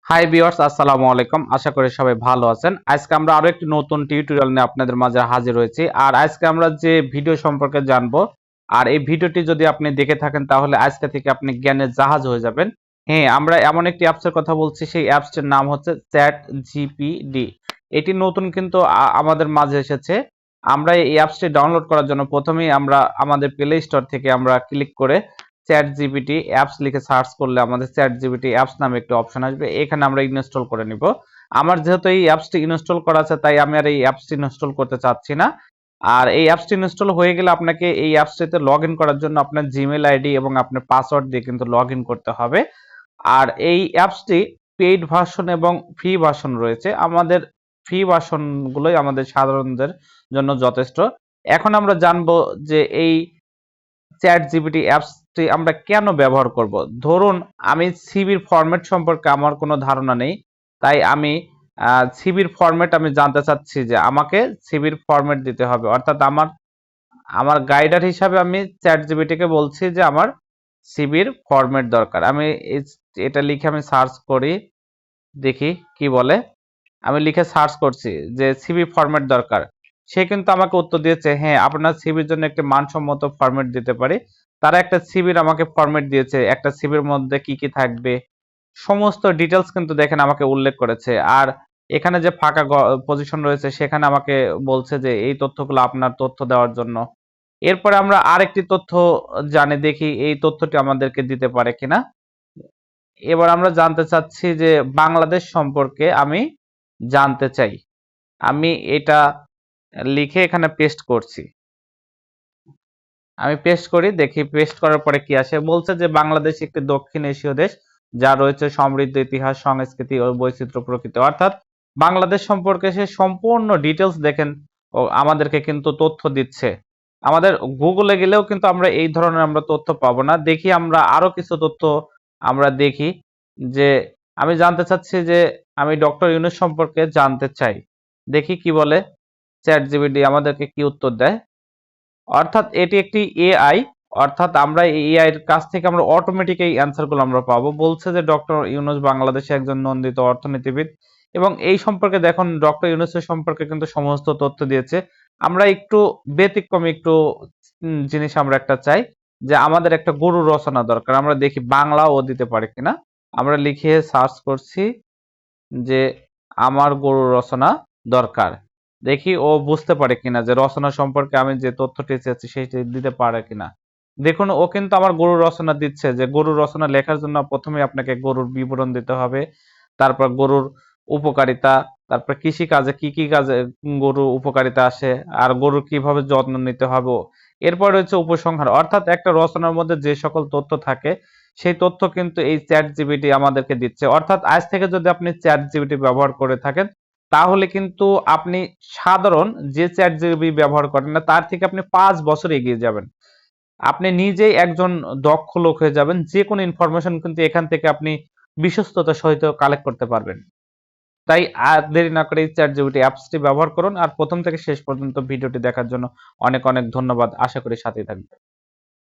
Hi viewers, আসসালামু আলাইকুম। আশা করি সবাই ভালো আছেন। আজকে আমরা আরো একটি নতুন টিউটোরিয়াল নিয়ে আপনাদের মাঝে হাজির হয়েছি। আর আজকে আমরা যে ভিডিও সম্পর্কে জানবো, আর এই ভিডিওটি যদি আপনি দেখে থাকেন তাহলে আজকে থেকে আপনি জ্ঞানের জাহাজ হয়ে যাবেন। হ্যাঁ, আমরা এমন একটি অ্যাপসের কথা বলছি, সেই অ্যাপসটির নাম হচ্ছে চ্যাট জিপিডি। এটি নতুন কিন্তু আমাদের মাঝে এসেছে। আমরা এই অ্যাপসটি ডাউনলোড করার জন্য প্রথমেই আমরা আমাদের প্লে স্টোর থেকে আমরা ক্লিক করে চ্যাট জিপিটি অ্যাপস লিখে সার্চ করলে আমাদের চ্যাট জিপিটি অ্যাপস নামে একটি অপশন আসবে। এখানে আমরা ইনস্টল করে নিব। আমার যেহেতু এই অ্যাপসটি ইনস্টল করা আছে তাই আমি আর এই অ্যাপসটি ইনস্টল করতে চাচ্ছি না। আর এই অ্যাপসটি ইনস্টল হয়ে গেলে আপনাকে এই অ্যাপসটিতে লগ ইন করার জন্য আপনার জিমেল আইডি এবং আপনার পাসওয়ার্ড দিয়ে কিন্তু লগ ইন করতে হবে। আর এই অ্যাপসটি পেইড ভার্সন এবং ফ্রি ভার্সন রয়েছে। আমাদের ফ্রি ভার্সনগুলোই আমাদের সাধারণদের জন্য যথেষ্ট। এখন আমরা জানবো যে এই চ্যাট জিপিটি অ্যাপসটি আমরা কেন ব্যবহার করব। ধরুন আমি সিভির ফরম্যাট সম্পর্কে আমার কোনো ধারণা নেই, তাই আমি সিভির ফরম্যাট আমি জানতে চাচ্ছি যে আমাকে সিভির ফরম্যাট দিতে হবে, অর্থাৎ আমার আমার গাইডার হিসাবে আমি চ্যাট জিপিটিকে বলছি যে আমার সিভির ফরম্যাট দরকার। আমি এটা লিখে আমি সার্চ করি, দেখি কি বলে। আমি লিখে সার্চ করছি যে সিভি ফরম্যাট দরকার। সে কিন্তু আমাকে উত্তর দিয়েছে, হ্যাঁ আপনার সিভির জন্য একটা মানসম্মত ফরম্যাট দিতে পারি। তারা একটা সিভির আমাকে ফরম্যাট দিয়েছে, একটা সিভির মধ্যে কি কি থাকবে সমস্ত ডিটেলস কিন্তু দেখেন আমাকে উল্লেখ করেছে। আর এখানে যে ফাঁকা পজিশন রয়েছে সেখানে আমাকে বলছে যে এই তথ্যগুলো আপনার তথ্য দেওয়ার জন্য। এরপরে আমরা আরেকটি তথ্য জানি, দেখি এই তথ্যটি আমাদেরকে দিতে পারে কিনা। এবার আমরা জানতে চাচ্ছি যে বাংলাদেশ সম্পর্কে আমি জানতে চাই। আমি এটা লিখে এখানে পেস্ট করছি। আমি পেস্ট করি, দেখি পেস্ট করার পরে কি আসে। বলছে যে বাংলাদেশ একটি দক্ষিণ এশীয় দেশ যা রয়েছে সমৃদ্ধ ইতিহাস, সংস্কৃতি ও বৈচিত্র্য প্রকৃতি। অর্থাৎ বাংলাদেশ সম্পর্কে সে সম্পূর্ণ ডিটেলস দেখেন ও আমাদেরকে কিন্তু তথ্য দিচ্ছে। আমাদের গুগলে গেলেও কিন্তু আমরা এই ধরনের আমরা তথ্য পাবো না। দেখি আমরা আরো কিছু তথ্য আমরা দেখি যে আমি জানতে চাচ্ছি যে আমি ডক্টর ইউনূস সম্পর্কে জানতে চাই। দেখি কি বলে চ্যাট জিপিটি আমাদেরকে কি উত্তর দেয়। অর্থাৎ এটি একটি এআই, অর্থাৎ আমরা এই এআই এর কাছ থেকে আমরা অটোমেটিক এই অ্যান্সার গুলো আমরা পাবো। বলছে যে ডক্টর ইউনূস বাংলাদেশে একজন নন্দিত অর্থনীতিবিদ এবং এই সম্পর্কে দেখুন ডক্টর ইউনূসের সম্পর্কে কিন্তু সমস্ত তথ্য দিয়েছে। আমরা একটু ব্যতিক্রম একটু জিনিস আমরা একটা চাই যে আমাদের একটা গরু রচনা দরকার। আমরা দেখি বাংলাও দিতে পারে কিনা। আমরা লিখে সার্চ করছি যে আমার গরু রচনা দরকার। দেখি ও বুঝতে পারে কিনা যে রচনা সম্পর্কে আমি যে তথ্যটি চেয়েছি সেটি দিতে পারে কিনা। দেখুন ও কিন্তু আমার গরুর রচনা দিচ্ছে যে গরুর রচনা লেখার জন্য প্রথমে আপনাকে গরুর বিবরণ দিতে হবে, তারপর গরুর উপকারিতা, তারপর কৃষি কাজে কি কি কাজে গরু উপকারিতা আসে, আর গরুর কিভাবে যত্ন নিতে হবে। এরপর হচ্ছে উপসংহার, অর্থাৎ একটা রচনার মধ্যে যে সকল তথ্য থাকে সেই তথ্য কিন্তু এই চ্যাট জিপিটি আমাদেরকে দিচ্ছে। অর্থাৎ আজ থেকে যদি আপনি চ্যাট জিপিটি ব্যবহার করে থাকেন তাহলে কিন্তু আপনি সাধারণ যে চ্যাট জিপিটি ব্যবহার করেন না তার থেকে আপনি 5 বছর এগিয়ে যাবেন। আপনি নিজেই একজন দক্ষ লোক হয়ে যাবেন। যে কোনো ইনফরমেশন কিন্তু এখান থেকে আপনি বিশ্বস্ততার সহিত কালেক্ট করতে পারবেন। তাই আর দেরি না করে এই চ্যাট জিপিটি অ্যাপসটি ব্যবহার করুন। আর প্রথম থেকে শেষ পর্যন্ত ভিডিওটি দেখার জন্য অনেক অনেক ধন্যবাদ। আশা করি সাথেই থাকবেন।